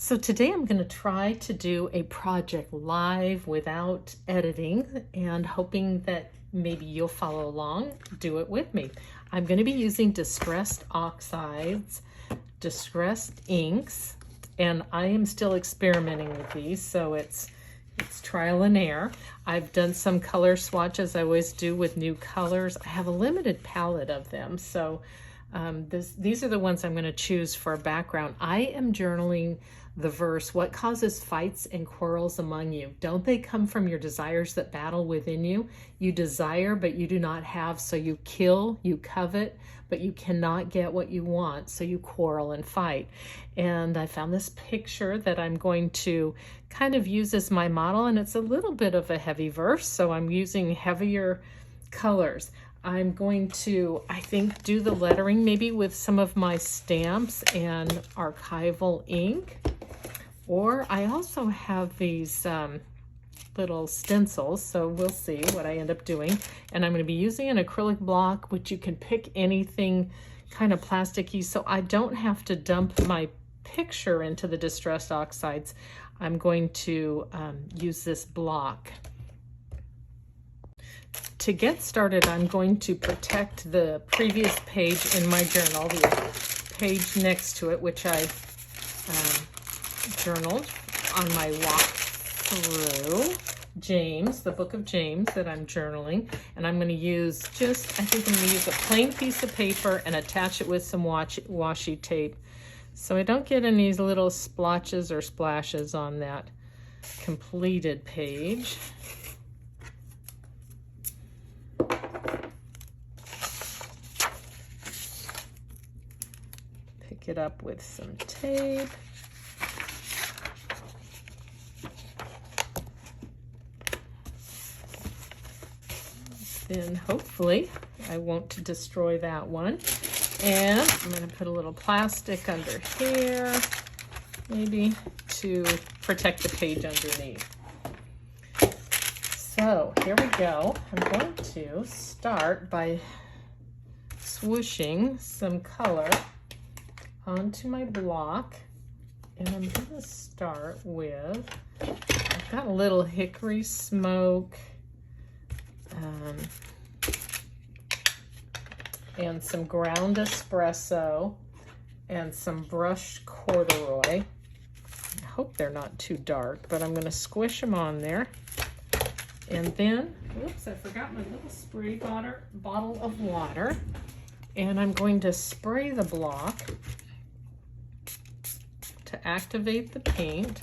So today I'm going to try to do a project live without editing and hoping that maybe you'll follow along, do it with me. I'm going to be using distressed oxides, distressed inks, and I am still experimenting with these, so it's trial and error. I've done some color swatches, I always do with new colors. I have a limited palette of them, so these are the ones I'm going to choose for a background. I am journaling the verse, "What causes fights and quarrels among you? Don't they come from your desires that battle within you? You desire, but you do not have, so you kill, you covet, but you cannot get what you want, so you quarrel and fight." And I found this picture that I'm going to kind of use as my model, and it's a little bit of a heavy verse, so I'm using heavier colors. I'm going to, I think, do the lettering maybe with some of my stamps and archival ink. Or I also have these little stencils, so we'll see what I end up doing. And I'm going to be using an acrylic block, which you can pick anything kind of plasticky, so I don't have to dump my picture into the distressed oxides. I'm going to use this block. To get started, I'm going to protect the previous page in my journal, the page next to it, which I journaled on my walk through James, the book of James that I'm journaling. And I'm going to use I think I'm going to use a plain piece of paper and attach it with some washi tape, so I don't get any little splotches or splashes on that completed page. Pick it up with some tape. Then hopefully I won't destroy that one. And I'm going to put a little plastic under here, maybe to protect the page underneath. So here we go. I'm going to start by swooshing some color onto my block, and I'm going to start with, I've got a little hickory smoke and some ground espresso and some brushed corduroy. I hope they're not too dark, but I'm going to squish them on there. And then, oops, I forgot my little spray bottle of water. And I'm going to spray the block to activate the paint.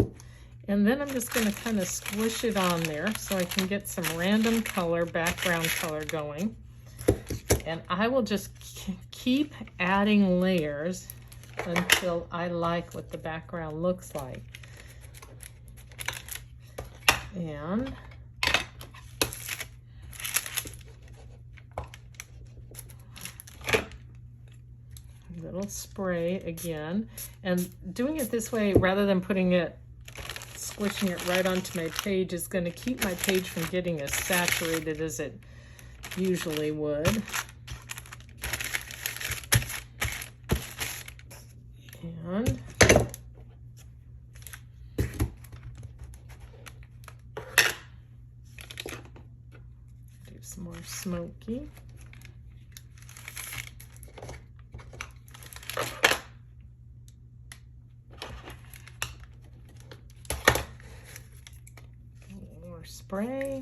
And then I'm just going to kind of squish it on there so I can get some random color, background color going. And I will just keep adding layers until I like what the background looks like. And little spray again, and doing it this way rather than squishing it right onto my page is going to keep my page from getting as saturated as it usually would. And do some more smoky. Spray.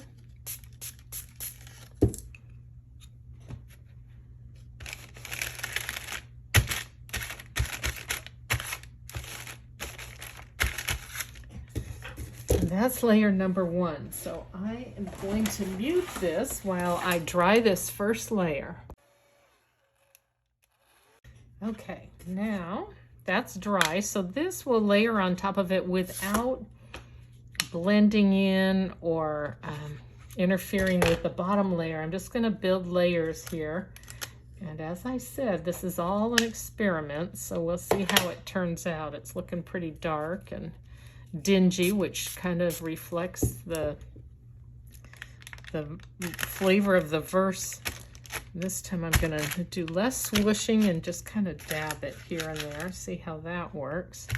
And that's layer number one. So I am going to mute this while I dry this first layer. Okay, now that's dry. So this will layer on top of it without blending in or interfering with the bottom layer. I'm just going to build layers here. And as I said, this is all an experiment, so we'll see how it turns out. It's looking pretty dark and dingy, which kind of reflects the flavor of the verse. This time I'm going to do less swooshing and just kind of dab it here and there. See how that works.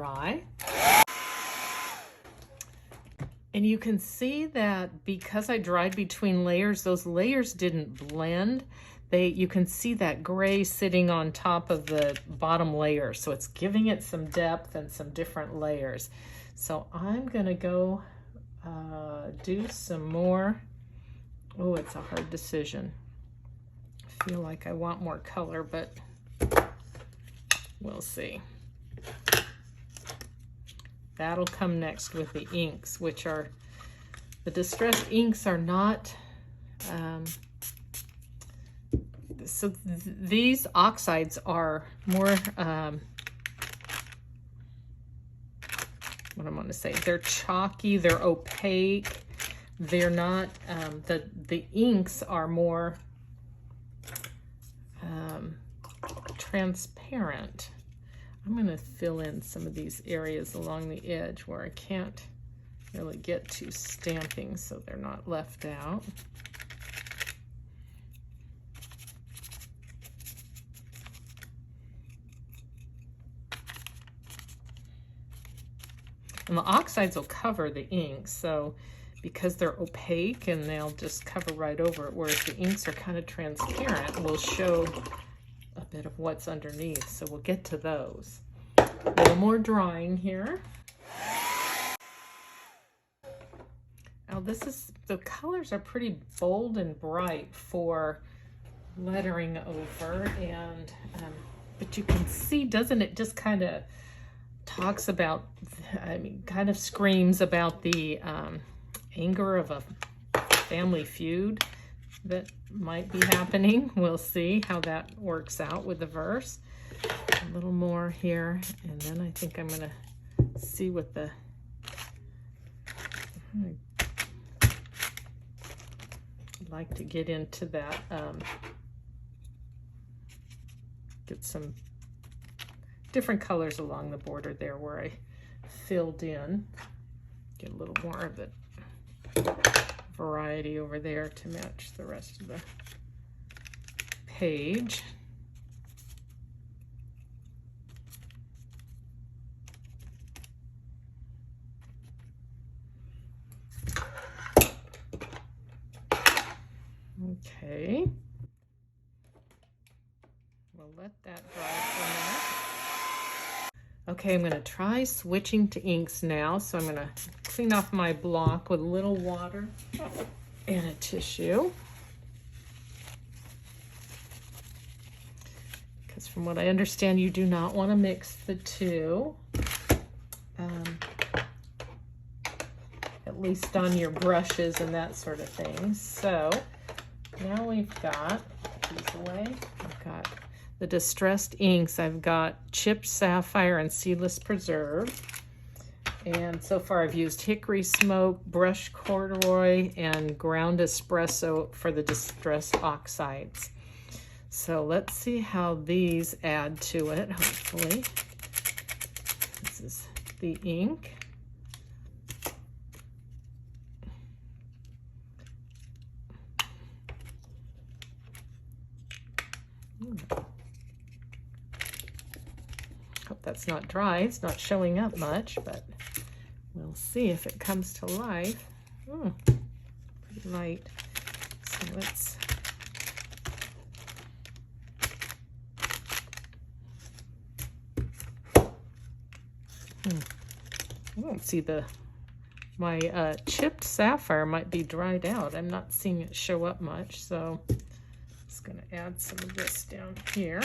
dry. And you can see that because I dried between layers, those layers didn't blend. You can see that gray sitting on top of the bottom layer. So it's giving it some depth and some different layers. So I'm gonna go do some more. Oh, it's a hard decision. I feel like I want more color, but we'll see. That'll come next with the inks, which are, the distressed inks are not, these oxides are more, what I'm going to say, they're chalky, they're opaque, they're not, the inks are more transparent. I'm going to fill in some of these areas along the edge where I can't really get to stamping so they're not left out. And the oxides will cover the inks, so because they're opaque and they'll just cover right over it, whereas the inks are kind of transparent, will show a bit of what's underneath. So we'll get to those. A little more drawing here. Now the colors are pretty bold and bright for lettering over, and but you can see, doesn't it just kind of talks about, I mean, kind of screams about the anger of a family feud that might be happening. We'll see how that works out with the verse. A little more here, and then I think I'm gonna see what the, I'd like to get into that, get some different colors along the border there where I filled in. Get a little more of the variety over there to match the rest of the page. Okay. We'll let that dry for a minute. Okay, I'm going to try switching to inks now. So I'm going to clean off my block with a little water and a tissue. Because from what I understand, you do not want to mix the two. At least on your brushes and that sort of thing. So now we've got, put these away, I've got the distressed inks. I've got chipped sapphire and seedless preserve. And so far I've used hickory smoke, brushed corduroy, and ground espresso for the distressed oxides. So let's see how these add to it, hopefully. This is the ink. Hope that's not dry. It's not showing up much, but we'll see if it comes to life. Pretty light. So let's I don't see my chipped sapphire might be dried out. I'm not seeing it show up much, so I'm just going to add some of this down here.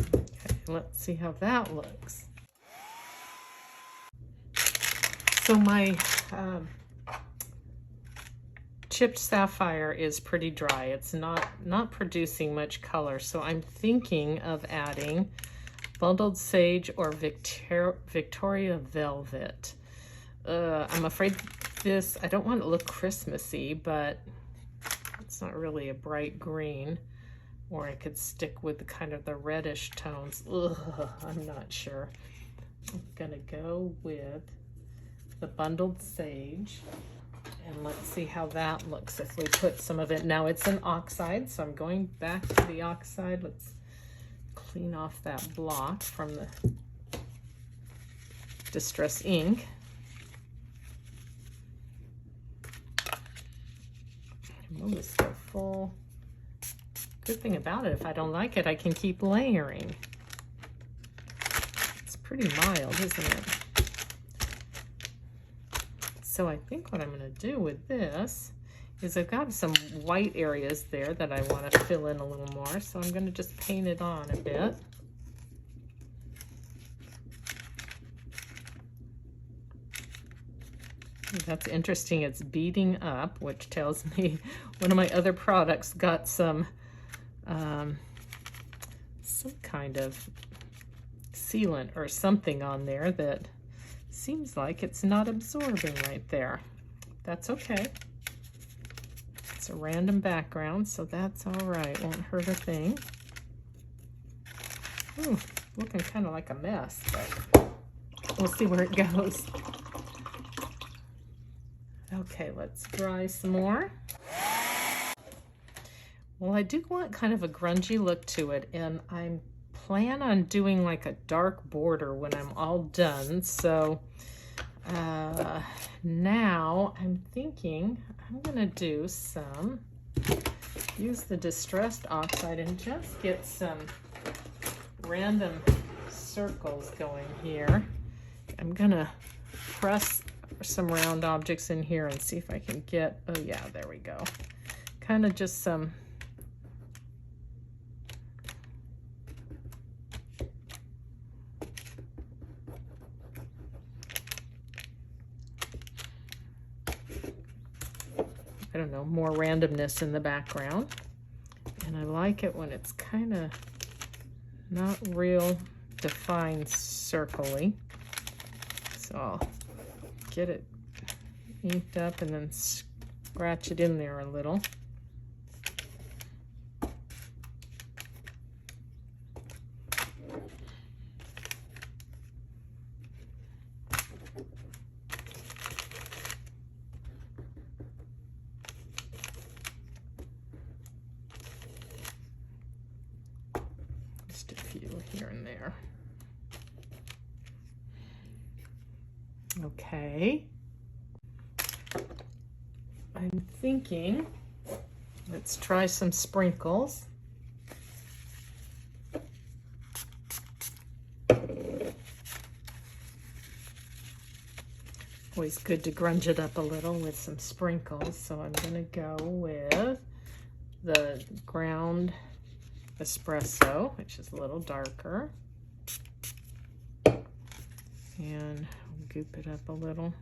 Okay, let's see how that looks. So my chipped sapphire is pretty dry. It's not producing much color, so I'm thinking of adding bundled sage or Victoria velvet. I'm afraid this, I don't want it to look Christmassy, but it's not really a bright green, or I could stick with the kind of the reddish tones. I'm not sure. I'm gonna go with the bundled sage. And let's see how that looks if we put some of it. Now it's an oxide, so I'm going back to the oxide. Let's clean off that block from the distress ink. Oh, it's still full. Good thing about it, if I don't like it, I can keep layering. It's pretty mild, isn't it? So I think what I'm going to do with this is I've got some white areas there that I want to fill in a little more. So I'm going to just paint it on a bit. That's interesting. It's beading up, which tells me one of my other products got some kind of sealant or something on there that seems like it's not absorbing right there. That's okay. It's a random background, so that's all right. Won't hurt a thing. Ooh, looking kind of like a mess, but we'll see where it goes. Okay, let's dry some more. Well, I do want kind of a grungy look to it, and I plan on doing like a dark border when I'm all done. So now I'm thinking I'm gonna do use the distressed oxide and just get some random circles going here. I'm gonna press some round objects in here and see if I can get, oh yeah, there we go. Kind of just some I don't know, more randomness in the background. And I like it when it's kind of not real defined circle-y. So I'll get it inked up and then scratch it in there a little. Just a few here and there. Okay. I'm thinking, let's try some sprinkles. Always good to grunge it up a little with some sprinkles. So I'm going to go with the ground espresso, which is a little darker. And goop it up a little.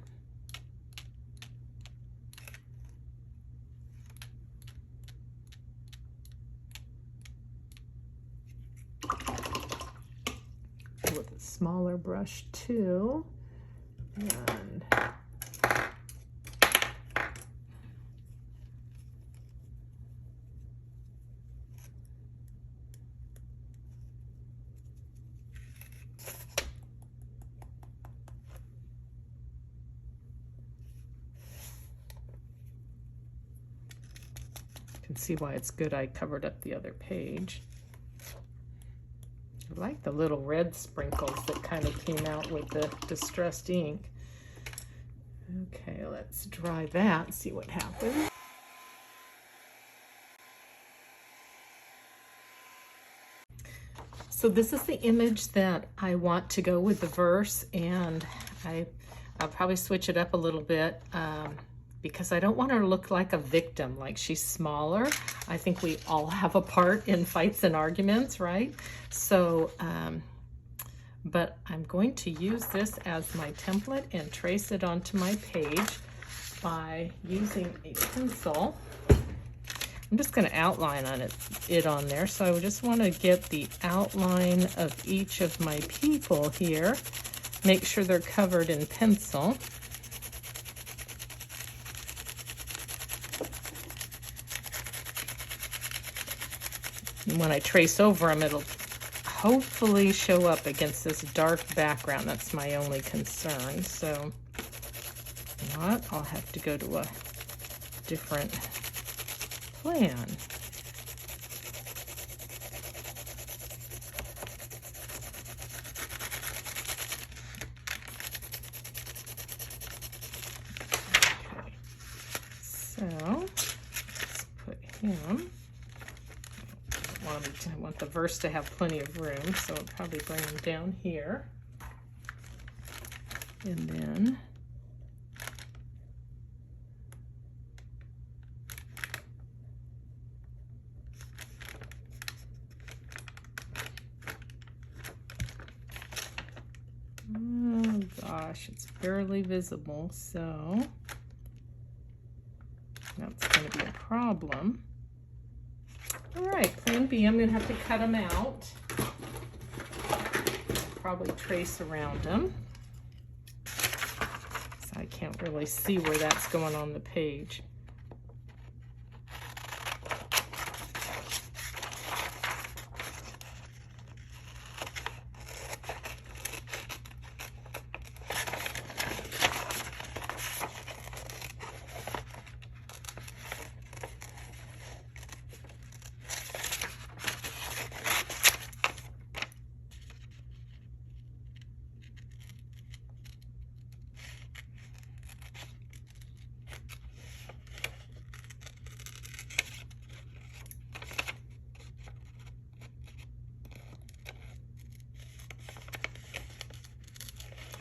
With a smaller brush too. And you can see why it's good I covered up the other page. I like the little red sprinkles that kind of came out with the distressed ink. Okay, let's dry that, see what happens. So this is the image that I want to go with the verse, and I'll probably switch it up a little bit because I don't want her to look like a victim, like she's smaller. I think we all have a part in fights and arguments, right? So, but I'm going to use this as my template and trace it onto my page by using a pencil. I'm just going to outline on it on there. So I just want to get the outline of each of my people here. Make sure they're covered in pencil. And when I trace over them, it'll hopefully show up against this dark background. That's my only concern. So not, I'll have to go to a different plan. Okay. So let's put him. I want the verse to have plenty of room, so I'll probably bring him down here. And then oh gosh, it's barely visible, so that's going to be a problem. All right, plan B, I'm going to have to cut them out. Probably trace around them. So I can't really see where that's going on the page.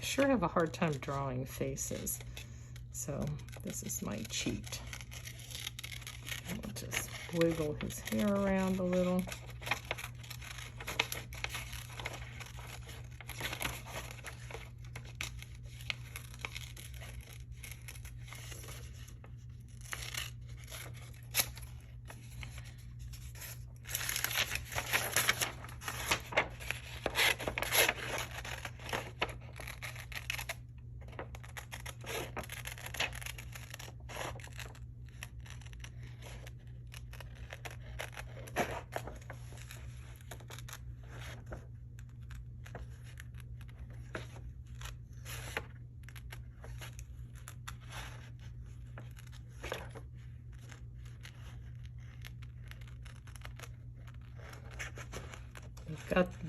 Sure have a hard time drawing faces, so this is my cheat. I'll just wiggle his hair around a little.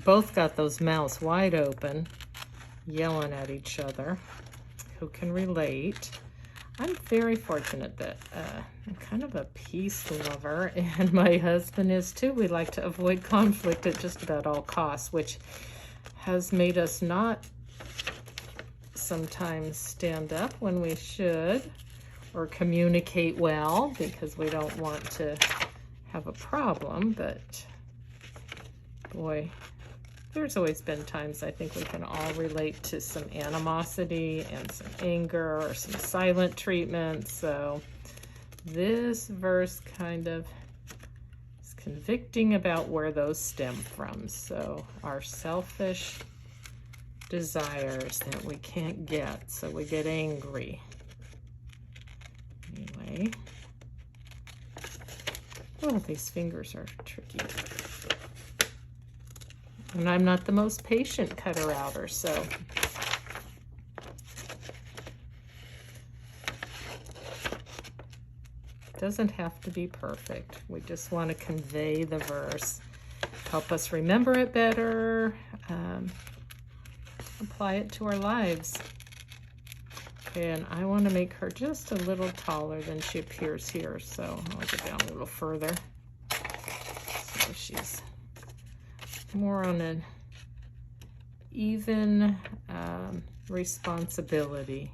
Both got those mouths wide open, yelling at each other. Who can relate? I'm very fortunate that I'm kind of a peace lover, and my husband is too. We like to avoid conflict at just about all costs, which has made us not sometimes stand up when we should, or communicate well, because we don't want to have a problem. But boy, there's always been times I think we can all relate to some animosity and some anger or some silent treatment. So this verse kind of is convicting about where those stem from. So our selfish desires that we can't get, so we get angry. Anyway, oh, these fingers are tricky. And I'm not the most patient cutter-outer, so it doesn't have to be perfect. We just want to convey the verse, help us remember it better, apply it to our lives. Okay, and I want to make her just a little taller than she appears here, so I'll get down a little further. So she's more on an even responsibility.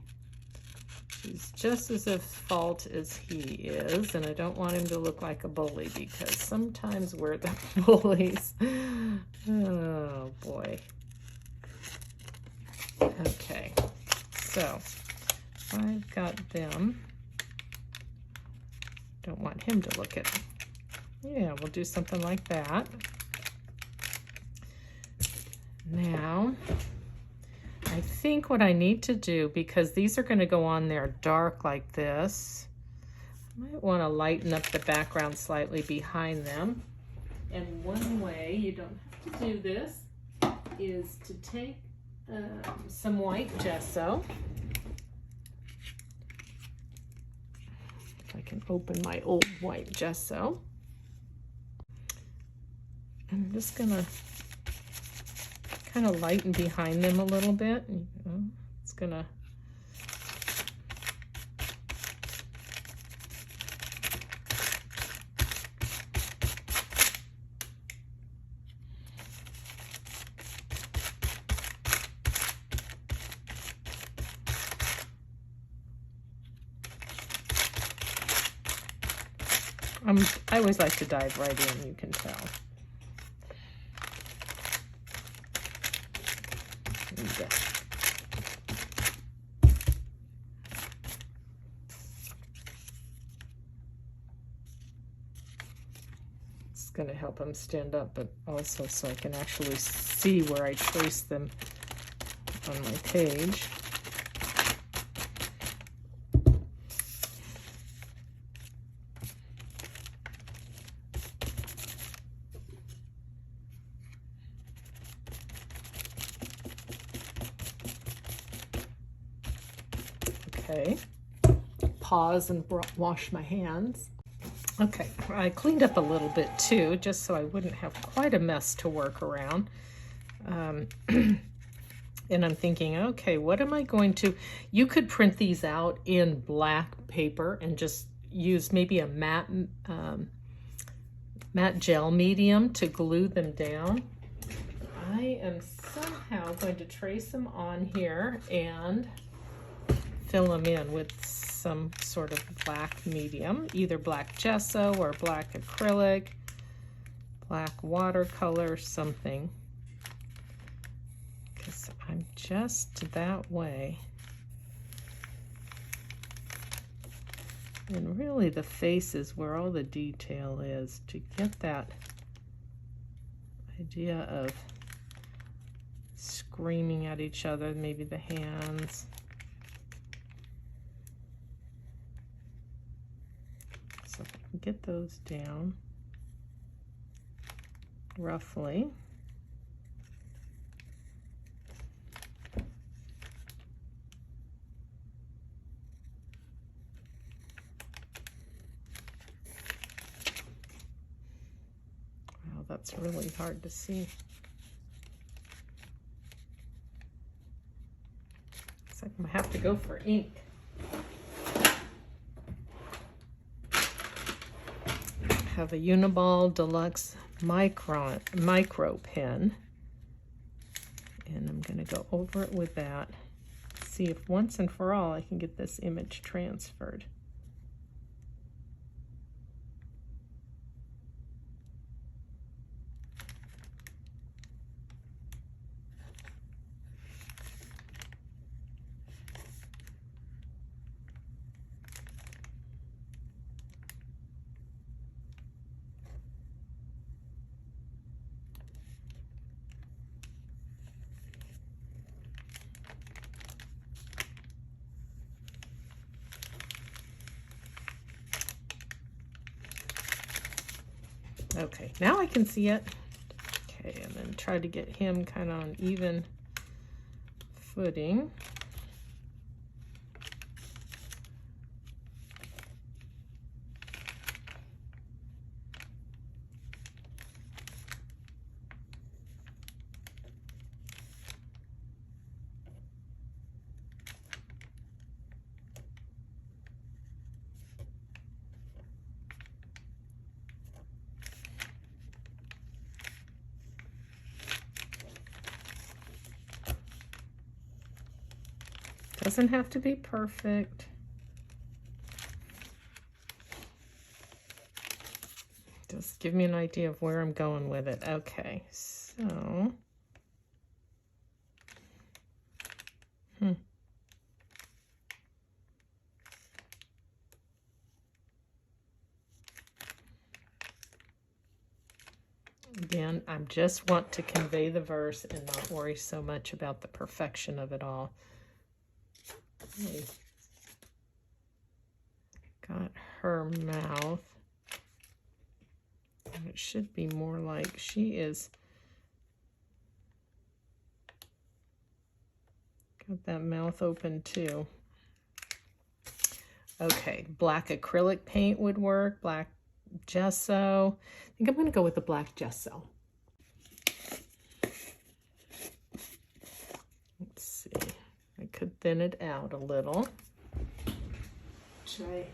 She's just as at fault as he is, and I don't want him to look like a bully, because sometimes we're the bullies. Oh boy. Okay, so I've got them. Don't want him to look at, yeah, we'll do something like that. Now, I think what I need to do, because these are going to go on there dark like this, I might want to lighten up the background slightly behind them. And one way, you don't have to do this, is to take some white gesso I can open my old white gesso. I'm just gonna kind of lighten behind them a little bit. It's gonna I always like to dive right in, you can tell. It's going to help them stand up, but also so I can actually see where I trace them on my page. Okay, pause and wash my hands. Okay, I cleaned up a little bit too, just so I wouldn't have quite a mess to work around. And I'm thinking, okay, what am I going to... You could print these out in black paper and just use maybe a matte gel medium to glue them down. I am somehow going to trace them on here and fill them in with some sort of black medium, either black gesso or black acrylic, black watercolor, something. Because I'm just that way. And really the face is where all the detail is, to get that idea of screaming at each other, maybe the hands. So if I can get those down roughly. Wow, that's really hard to see. Looks like I'm gonna have to go for ink. Have a Uniball Deluxe micro pen, and I'm going to go over it with that. See if once and for all I can get this image transferred. Okay, now I can see it. Okay, and then try to get him kind of on even footing. Doesn't have to be perfect. Just give me an idea of where I'm going with it. Okay, so... Again, I just want to convey the verse and not worry so much about the perfection of it all. Okay. Got her mouth. And it should be more like she is. Got that mouth open too. Okay, black acrylic paint would work, black gesso. I think I'm going to go with the black gesso. Let's see, I could thin it out a little. Should I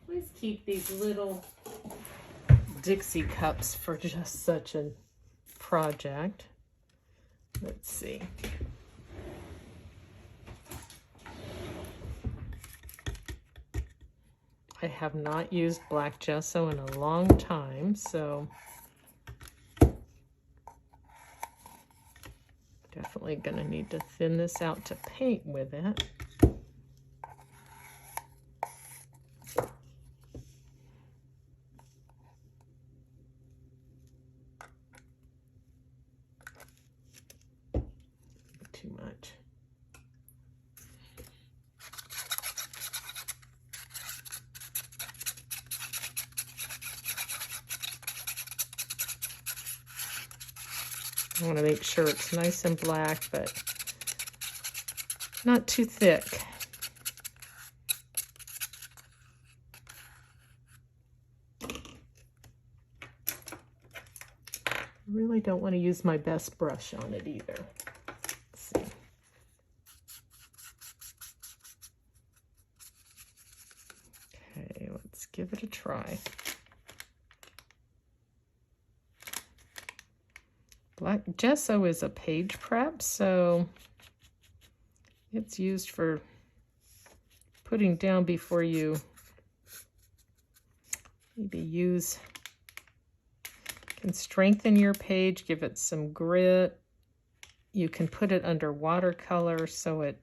always keep these little Dixie cups for just such a project? Let's see. I have not used black gesso in a long time, so definitely going to need to thin this out to paint with it. Too much. I want to make sure it's nice and black, but not too thick. I really don't want to use my best brush on it either. Let's see. Okay, let's give it a try. Black gesso is a page prep, so it's used for putting down before you maybe use, can strengthen your page, give it some grit. You can put it under watercolor so it,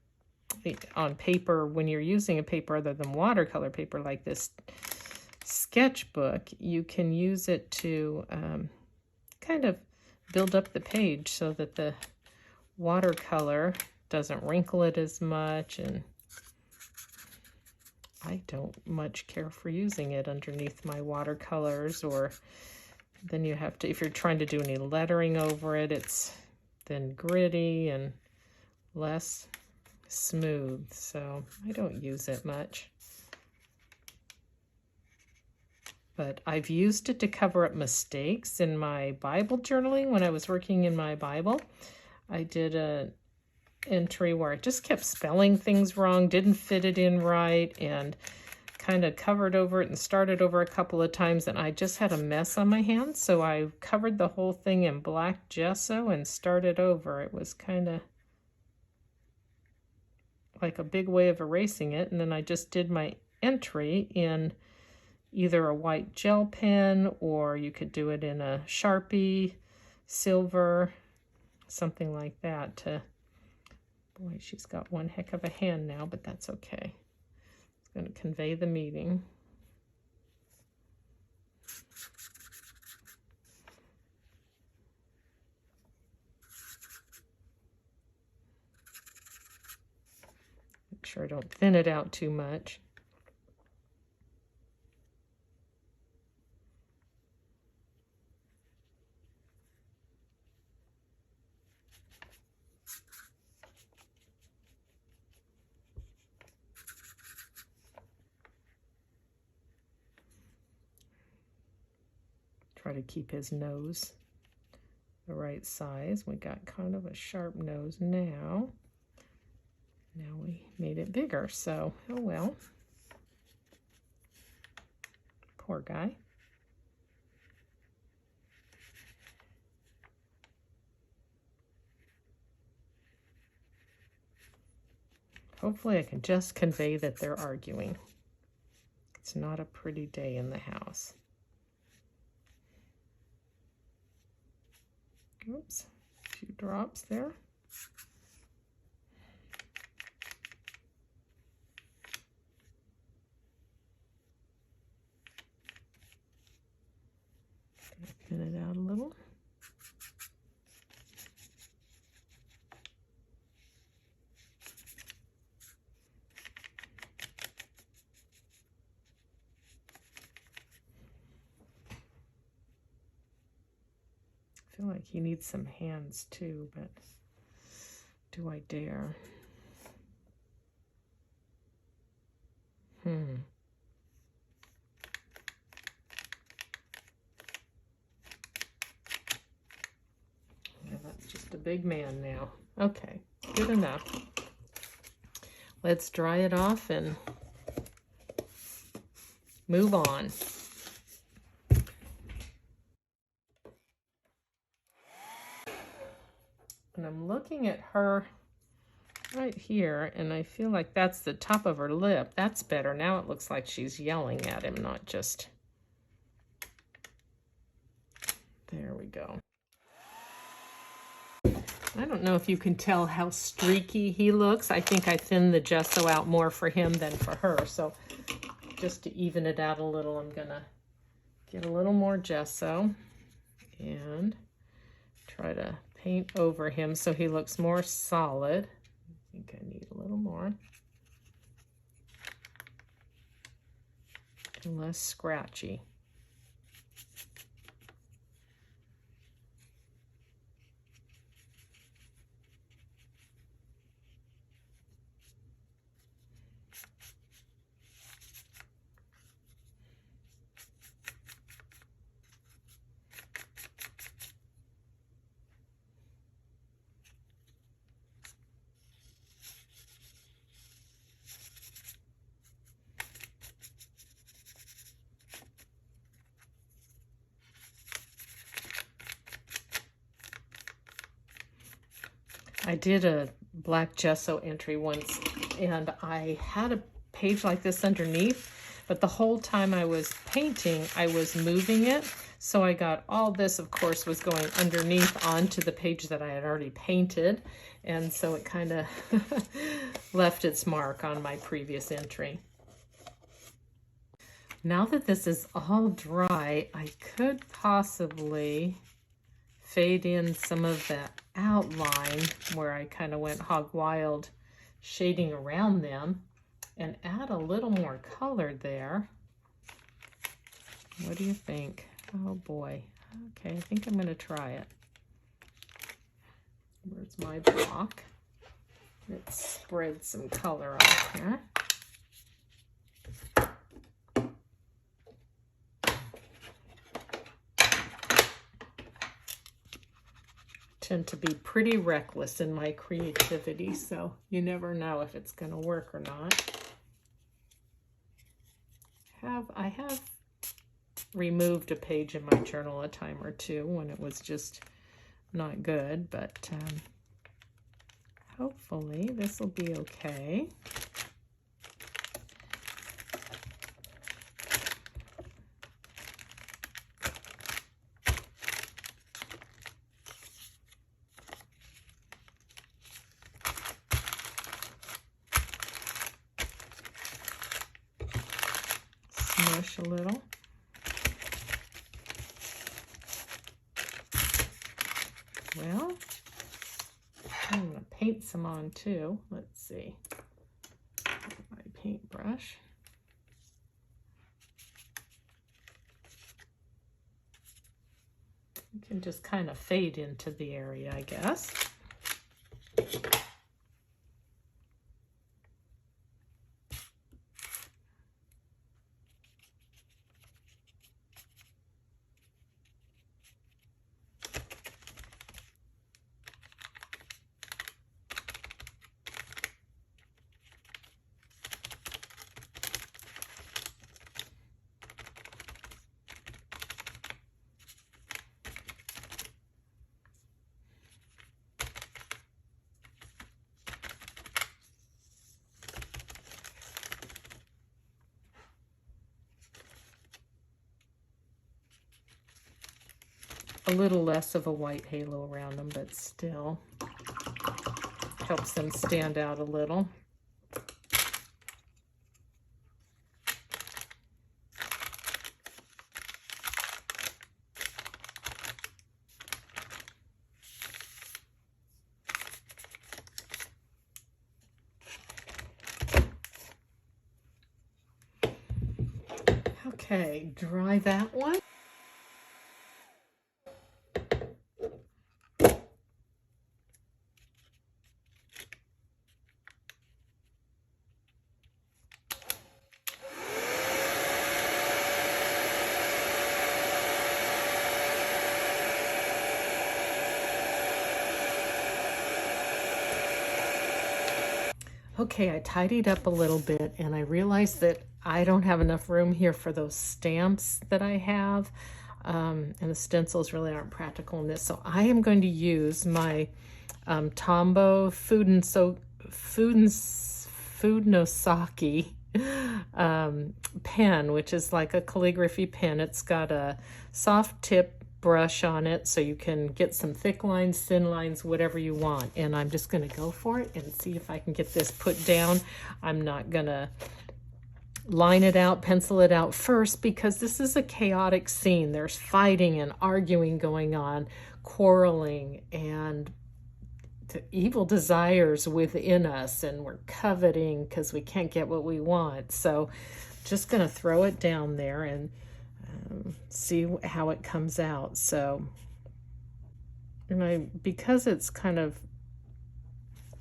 on paper, when you're using a paper other than watercolor paper like this sketchbook, you can use it to kind of build up the page so that the watercolor doesn't wrinkle it as much, and I don't much care for using it underneath my watercolors, or then you have to, if you're trying to do any lettering over it, it's then gritty and less smooth, so I don't use it much. But I've used it to cover up mistakes in my Bible journaling. When I was working in my Bible, I did an entry where I just kept spelling things wrong, didn't fit it in right, and kind of covered over it and started over a couple of times, and I just had a mess on my hands. So I covered the whole thing in black gesso and started over. It was kind of like a big way of erasing it, and then I just did my entry in either a white gel pen, or you could do it in a Sharpie, silver, something like that. Boy, she's got one heck of a hand now, but that's okay. It's going to convey the meaning. Make sure I don't thin it out too much. Try to keep his nose the right size. We got kind of a sharp nose now. Now we made it bigger, so oh well. Poor guy. Hopefully I can just convey that they're arguing. It's not a pretty day in the house. Oops, a few drops there. Thin it out a little. I feel like he needs some hands too, but do I dare? Yeah, that's just a big man now. Okay, good enough. Let's dry it off and move on. And I'm looking at her right here, and I feel like that's the top of her lip. That's better. Now it looks like she's yelling at him, not just... There we go. I don't know if you can tell how streaky he looks. I think I thinned the gesso out more for him than for her. So just to even it out a little, I'm gonna get a little more gesso and try to paint over him so he looks more solid. I think I need a little more and less scratchy. I did a black gesso entry once, and I had a page like this underneath, but the whole time I was painting, I was moving it. So I got all this, of course, was going underneath onto the page that I had already painted. And so it kind of left its mark on my previous entry. Now that this is all dry, I could possibly fade in some of that outline where I kind of went hog wild shading around them and add a little more color there. What do you think? Oh boy. Okay, I think I'm going to try it. Where's my block? Let's spread some color on here. Tend to be pretty reckless in my creativity, so you never know if it's going to work or not. I have removed a page in my journal a time or two when it was just not good, but hopefully this will be okay. Smush a little. Well, I'm going to paint some on too. Let's see. My paintbrush. You can just kind of fade into the area, I guess. A little less of a white halo around them, but still helps them stand out a little. Okay, dry that one. Okay, I tidied up a little bit and I realized that I don't have enough room here for those stamps that I have. And the stencils really aren't practical in this. So I am going to use my Tombow Food no Saki pen, which is like a calligraphy pen. It's got a soft tip brush on it so you can get some thick lines, thin lines, whatever you want. And I'm just going to go for it and see if I can get this put down. I'm not going to line it out, pencil it out first, because this is a chaotic scene. There's fighting and arguing going on, quarreling, and the evil desires within us, and we're coveting because we can't get what we want. So just going to throw it down there and see how it comes out. So, and because it's kind of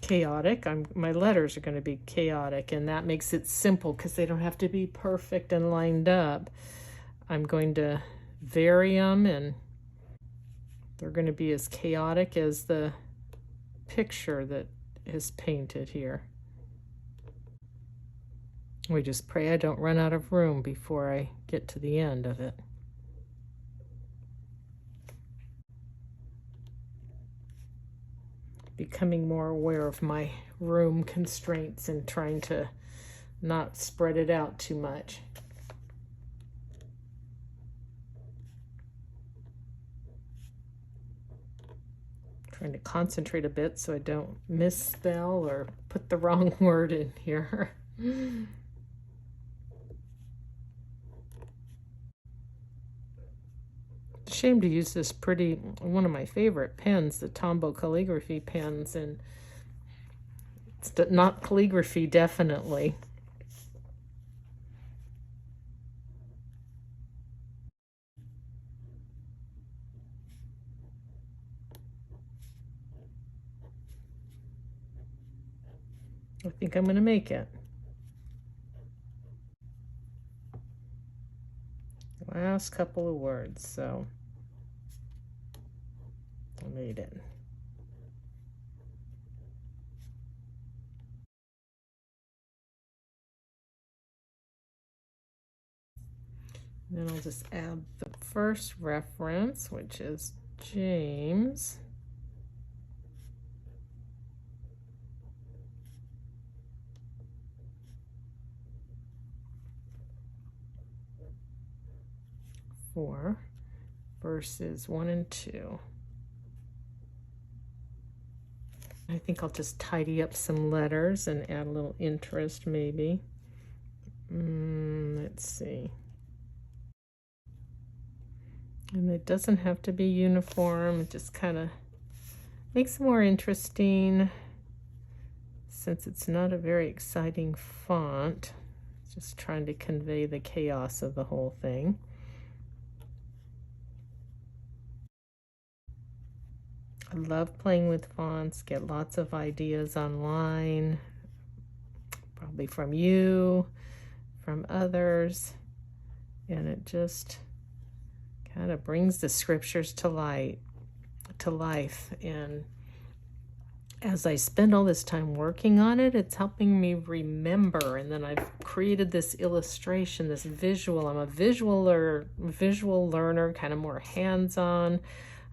chaotic, my letters are going to be chaotic, and that makes it simple because they don't have to be perfect and lined up. I'm going to vary them, and they're going to be as chaotic as the picture that is painted here. We just pray I don't run out of room before I get to the end of it. Becoming more aware of my room constraints and trying to not spread it out too much. Trying to concentrate a bit so I don't misspell or put the wrong word in here. Shame to use this one of my favorite pens, the Tombow calligraphy pens, and it's not calligraphy, definitely. I think I'm going to make it. Last couple of words, so I made it. Then I'll just add the first reference, which is James. For verses 1 and 2. I think I'll just tidy up some letters and add a little interest, maybe. Let's see. And it doesn't have to be uniform. It just kind of makes it more interesting, since it's not a very exciting font. Just trying to convey the chaos of the whole thing. I love playing with fonts, get lots of ideas online, probably from you, from others, and it just kind of brings the scriptures to life. And as I spend all this time working on it, it's helping me remember. And then I've created this illustration, this visual. I'm a visual learner, kind of more hands-on.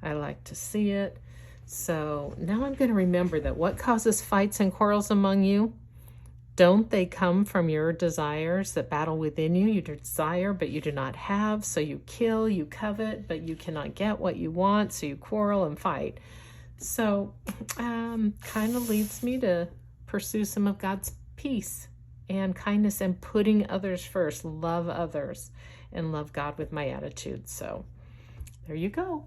I like to see it. So now I'm going to remember that what causes fights and quarrels among you? Don't they come from your desires that battle within you? You desire, but you do not have. So you kill, you covet, but you cannot get what you want. So you quarrel and fight. So kind of leads me to pursue some of God's peace and kindness and putting others first, love others, and love God with my attitude. So there you go.